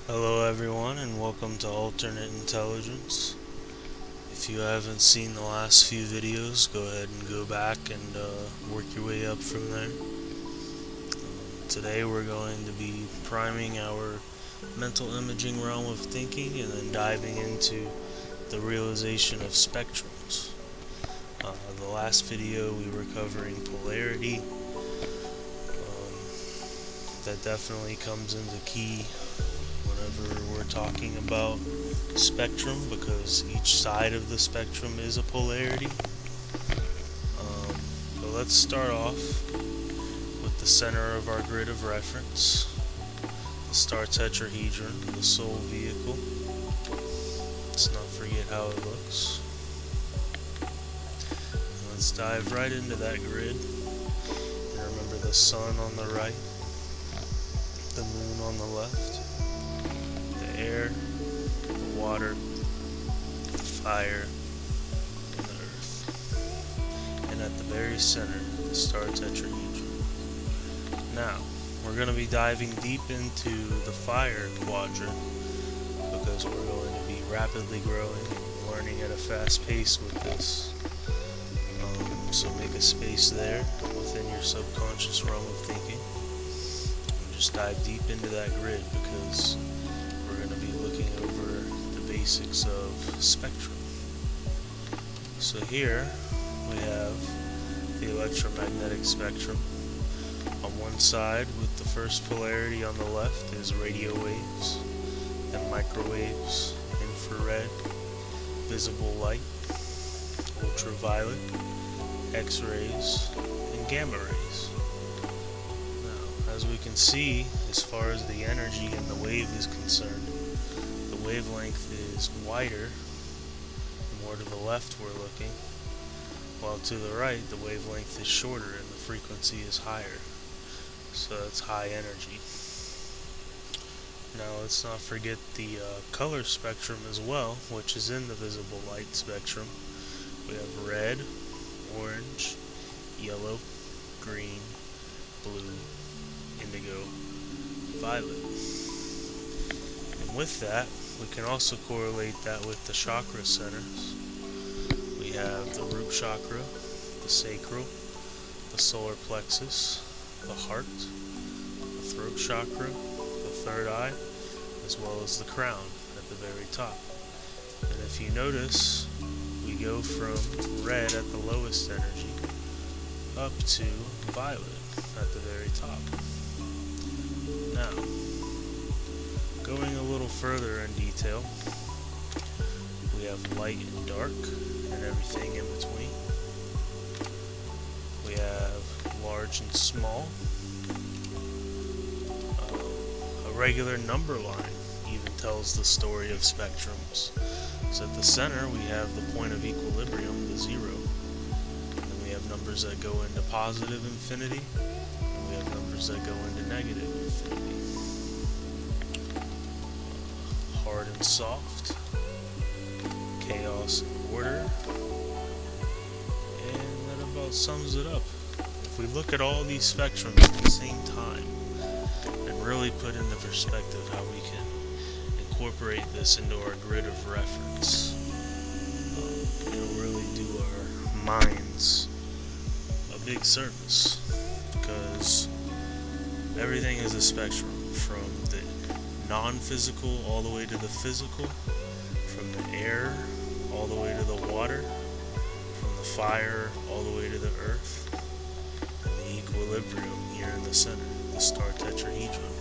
Hello everyone and welcome to Alternate Intelligence. If you haven't seen the last few videos, go ahead and go back and work your way up from there. Today we're going to be priming our mental imaging realm of thinking and then diving into the realization of spectrums. The last video we were covering polarity. That definitely comes into key whenever we're talking about spectrum, because each side of the spectrum is a polarity. But let's start off with the center of our grid of reference, the star tetrahedron, the soul vehicle. Let's not forget how it looks. And let's dive right into that grid. And remember the sun on the right, the moon on the left, the air, the water, the fire, and the earth. And at the very center, the star tetrahedron. Now, we're going to be diving deep into the fire quadrant because we're going to be rapidly growing and learning at a fast pace with this. So make a space there within your subconscious realm of thinking. Just dive deep into that grid because we're going to be looking over the basics of spectrum. So here we have the electromagnetic spectrum. On one side, with the first polarity on the left, is radio waves, then microwaves, infrared, visible light, ultraviolet, X-rays, and gamma rays. As we can see, as far as the energy in the wave is concerned, the wavelength is wider. The more to the left we're looking, while to the right the wavelength is shorter and the frequency is higher. So that's high energy. Now let's not forget the color spectrum as well, which is in the visible light spectrum. We have red, orange, yellow, green, blue, indigo, violet. And with that, we can also correlate that with the chakra centers. We have the root chakra, the sacral, the solar plexus, the heart, the throat chakra, the third eye, as well as the crown at the very top. And if you notice, we go from red at the lowest energy up to violet at the very top. Now, going a little further in detail, we have light and dark and everything in between. We have large and small. A regular number line even tells the story of spectrums. So at the center we have the point of equilibrium, the zero. And we have numbers that go into positive infinity, and we have numbers that go into negative infinity. Hard and soft, chaos and order, and that about sums it up. If we look at all these spectrums at the same time and really put into perspective how we can incorporate this into our grid of reference, it'll really do our minds a big service, because everything is a spectrum, from the non-physical all the way to the physical, from the air all the way to the water, from the fire all the way to the earth, and the equilibrium here in the center, the star tetrahedron.